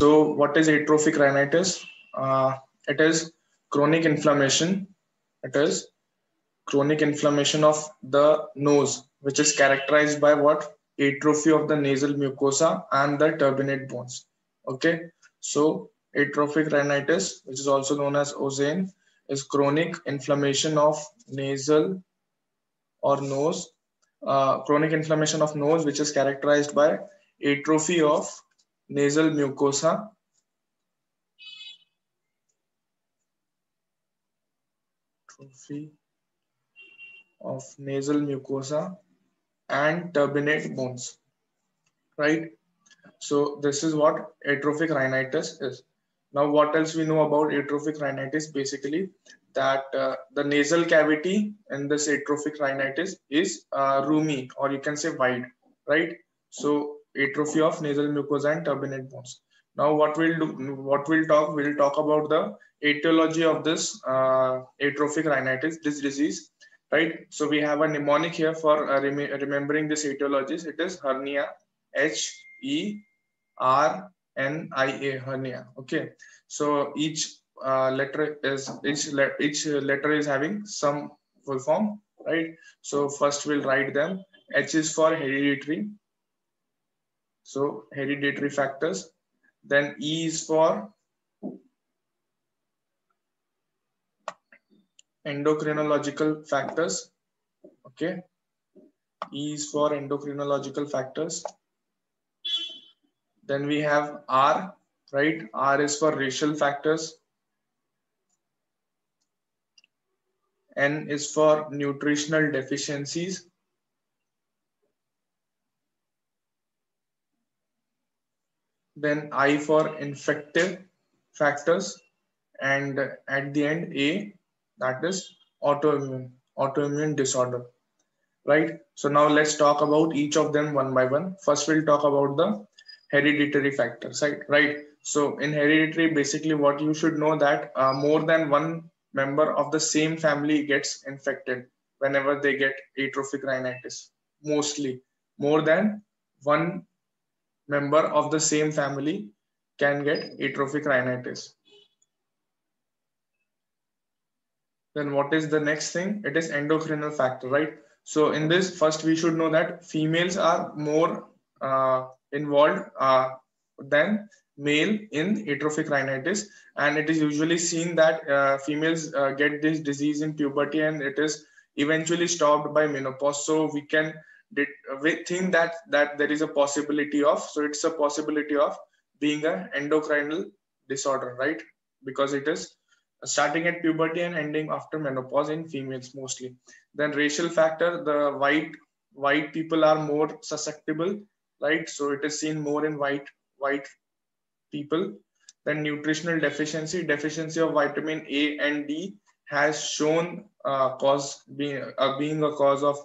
So what is atrophic rhinitis? It is chronic inflammation. It is chronic inflammation of the nose, which is characterized by what? Atrophy of the nasal mucosa and the turbinate bones. Okay, so atrophic rhinitis, which is also known as OSAIN, is chronic inflammation of nasal or nose, chronic inflammation of nose, which is characterized by atrophy of nasal mucosa, atrophy of nasal mucosa and turbinate bones, right? So this is what atrophic rhinitis is. Now, what else we know about atrophic rhinitis? Basically, that the nasal cavity in this atrophic rhinitis is roomy, or you can say wide, right? So atrophy of nasal mucosa and turbinate bones. Now, what we'll do, we'll talk about the etiology of this atrophic rhinitis, this disease, right? So we have a mnemonic here for remembering this etiologies. It is hernia, HERNIA, hernia. Okay, so each letter is each letter is having some full form, right? So first we'll write them. H is for hereditary, so hereditary factors. Then E is for endocrinological factors. Okay, E is for endocrinological factors. Then we have R, right? R is for racial factors. N is for nutritional deficiencies. Then I for infective factors, and at the end A, that is autoimmune disorder, right? So now let's talk about each of them one by one. First we'll talk about the hereditary factors, right? So in hereditary, basically what you should know that more than one member of the same family gets infected whenever they get atrophic rhinitis. Mostly more than one member of the same family can get atrophic rhinitis. Then what is the next thing? It is endocrinal factor, right? So in this, first we should know that females are more involved than male in atrophic rhinitis, and it is usually seen that females get this disease in puberty, and it is eventually stopped by menopause. So we think that there is a possibility of, so it's a possibility of being an endocrinal disorder, right? Because it is starting at puberty and ending after menopause in females mostly. Then racial factor, the white people are more susceptible, right? So it is seen more in white people. Then nutritional deficiency of vitamin A and D has shown being a cause of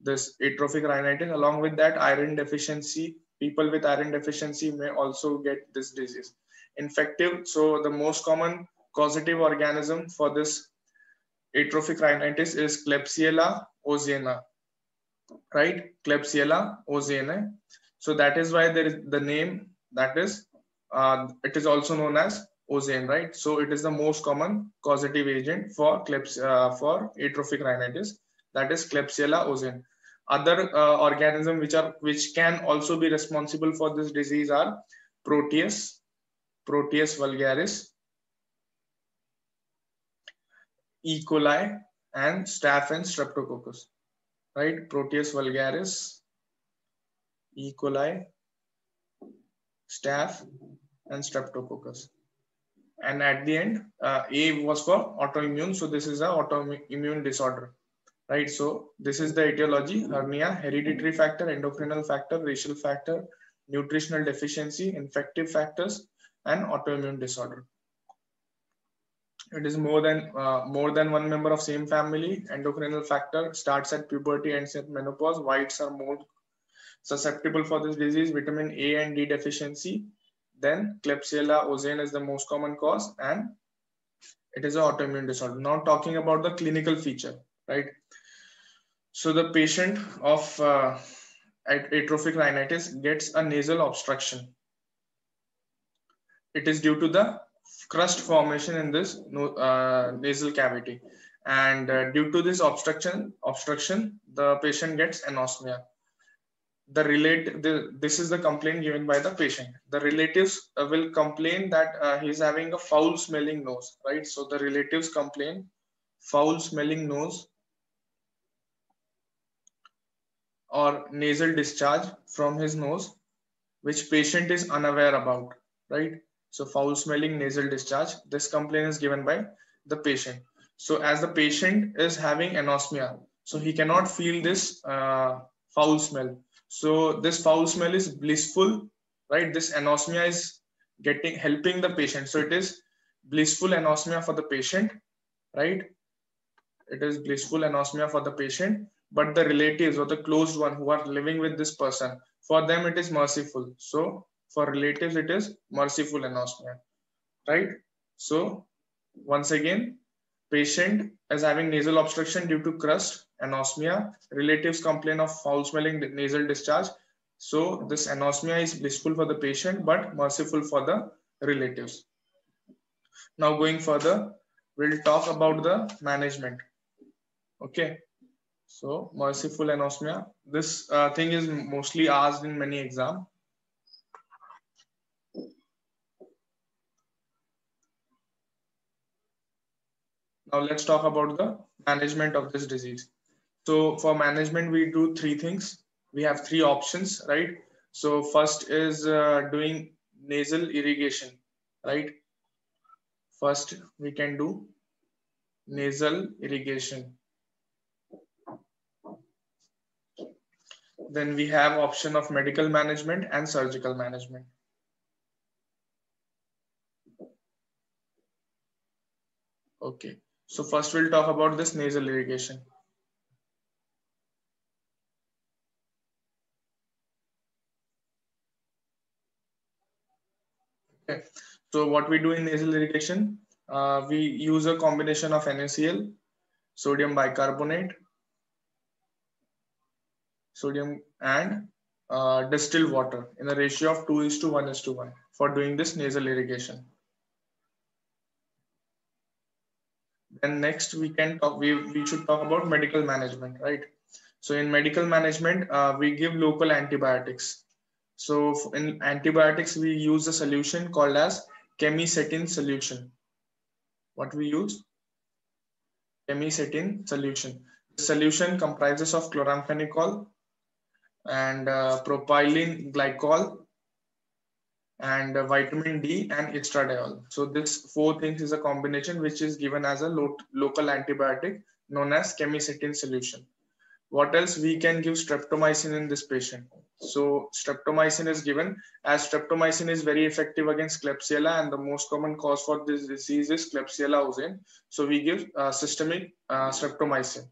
this atrophic rhinitis. Along with that, iron deficiency, people with iron deficiency may also get this disease. Infective, so the most common causative organism for this atrophic rhinitis is Klebsiella oziana, right? Klebsiella oziana. So that is why there is the name, that is, it is also known as ozain, right? So it is the most common causative agent for atrophic rhinitis, that is Klebsiella oziana. Other organisms which can also be responsible for this disease are Proteus vulgaris, E. coli, and Staph and Streptococcus, right? Proteus vulgaris, E. coli, Staph, and Streptococcus. And at the end, A was for autoimmune. So this is an autoimmune disorder, right? So this is the etiology: hernia, hereditary factor, endocrinal factor, racial factor, nutritional deficiency, infective factors, and autoimmune disorder. It is more than one member of same family. Endocrinal factor starts at puberty, ends at menopause. Whites are more susceptible for this disease. Vitamin A and D deficiency. Then Klebsiella oziana is the most common cause, and it is an autoimmune disorder. Now talking about the clinical feature, right? So the patient of atrophic rhinitis gets a nasal obstruction. it is due to the crust formation in this nasal cavity, and due to this obstruction, the patient gets anosmia. This is the complaint given by the patient. The relatives will complain that he's having a foul smelling nose, right? So the relatives complain foul smelling nose or nasal discharge from his nose, which patient is unaware about, right? So foul smelling nasal discharge, this complaint is given by the patient. So as the patient is having anosmia, so he cannot feel this foul smell. So this foul smell is blissful, right? This anosmia is helping the patient. So it is blissful anosmia for the patient, right? It is blissful anosmia for the patient, but the relatives or the closed one who are living with this person, for them it is merciful. So for relatives it is merciful anosmia, right? So once again, patient is having nasal obstruction due to crust, anosmia. Relatives complain of foul smelling nasal discharge. So this anosmia is blissful for the patient but merciful for the relatives. Now going further, we'll talk about the management. Okay, so merciful anosmia. This thing is mostly asked in many exams. Now let's talk about the management of this disease. So for management, we do three things. We have three options, right? So first is doing nasal irrigation, right? First, we can do nasal irrigation. Then we have option of medical management and surgical management. Okay, so first we'll talk about this nasal irrigation. Okay, so what we do in nasal irrigation, we use a combination of NaCl, sodium bicarbonate, sodium and distilled water in a ratio of 2:1:1 for doing this nasal irrigation. Then next we should talk about medical management, right? So in medical management, we give local antibiotics. So in antibiotics, we use a solution called as chemicetin solution. What we use? Chemicetin solution. The solution comprises of chloramphenicol and propylene glycol and vitamin D and estradiol. So this four things is a combination which is given as a local antibiotic known as chemicetin solution. What else we can give? Streptomycin in this patient. So streptomycin is given, as streptomycin is very effective against Klebsiella, and the most common cause for this disease is Klebsiella ozen. So we give systemic streptomycin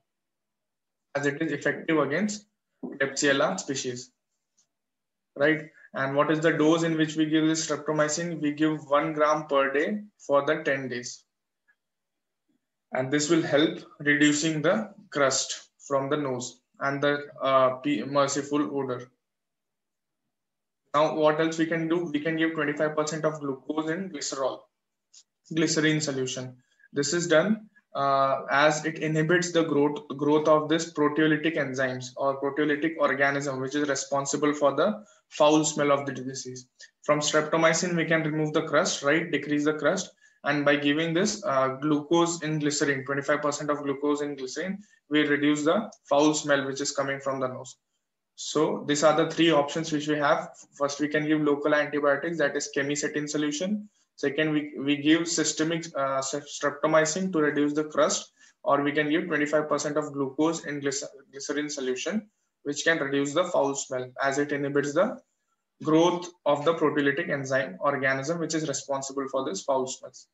as it is effective against Klebsiella species, right? And what is the dose in which we give this streptomycin? We give 1 gram per day for the 10 days. And this will help reducing the crust from the nose and the merciful odor. Now, what else we can do? We can give 25% of glucose in glycerine solution. This is done as it inhibits the growth of this proteolytic enzymes or proteolytic organism, which is responsible for the foul smell of the disease. From streptomycin, we can remove the crust, right? Decrease the crust. And by giving this glucose in glycerine, 25% of glucose in glycerine, we reduce the foul smell which is coming from the nose. So these are the three options which we have. First, we can give local antibiotics, that is chemicetin solution. Second, we give systemic streptomycin to reduce the crust, or we can give 25% of glucose in glycerin solution, which can reduce the foul smell as it inhibits the growth of the proteolytic enzyme organism, which is responsible for this foul smells.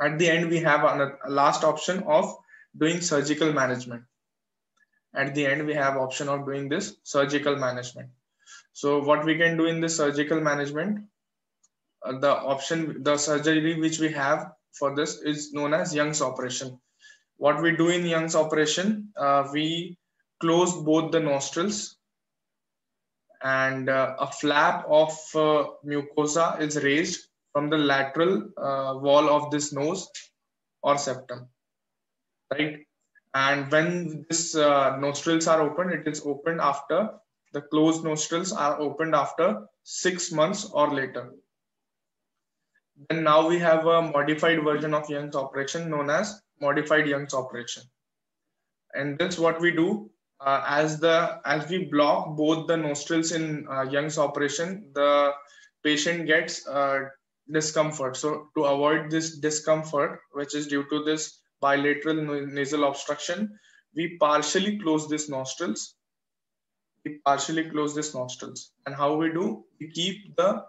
At the end, we have a last option of doing surgical management. At the end, we have option of doing this surgical management. So what we can do in this surgical management, the surgery which we have for this is known as Young's operation. What we do in Young's operation, we close both the nostrils, and a flap of mucosa is raised from the lateral wall of this nose or septum, right? And when this nostrils are opened, it is opened after the closed nostrils are opened after 6 months or later. Then now we have a modified version of Young's operation known as modified Young's operation. And this what we do as we block both the nostrils in Young's operation, the patient gets discomfort. So to avoid this discomfort, which is due to this bilateral nasal obstruction, we partially close these nostrils. And how we do? We keep the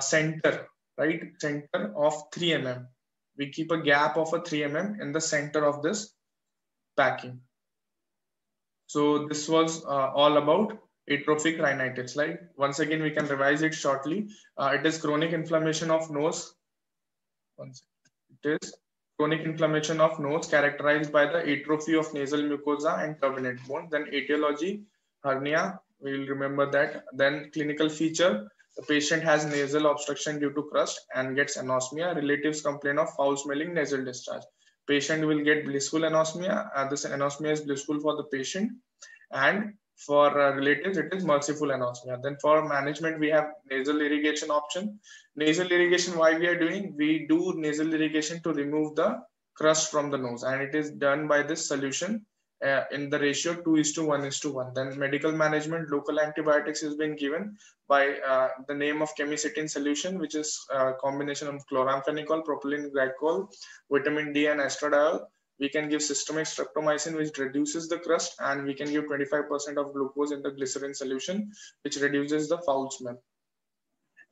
center, right? Center of 3 mm. We keep a gap of a 3 mm in the center of this packing. So this was all about atrophic rhinitis. Like once again, we can revise it shortly. It is chronic inflammation of nose. It is chronic inflammation of nose characterized by the atrophy of nasal mucosa and turbinate bone. Then etiology, hernia, we will remember that. Then clinical feature, the patient has nasal obstruction due to crust and gets anosmia. Relatives complain of foul smelling nasal discharge. Patient will get blissful anosmia. This anosmia is blissful for the patient, and for relatives it is merciful anosmia. Then for management we have nasal irrigation option. Nasal irrigation, why we are doing? We do nasal irrigation to remove the crust from the nose, and it is done by this solution in the ratio 2:1:1. Then medical management, local antibiotics has been given by the name of chemicitin solution, which is a combination of chloramphenicol, propylene glycol, vitamin D and estradiol. We can give systemic streptomycin, which reduces the crust, and we can give 25% of glucose in the glycerin solution, which reduces the foul smell.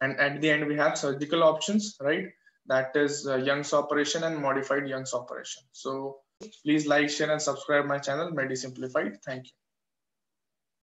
And at the end, we have surgical options, right? That is Young's operation and modified Young's operation. So please like, share, and subscribe my channel, MediSimplified. Thank you.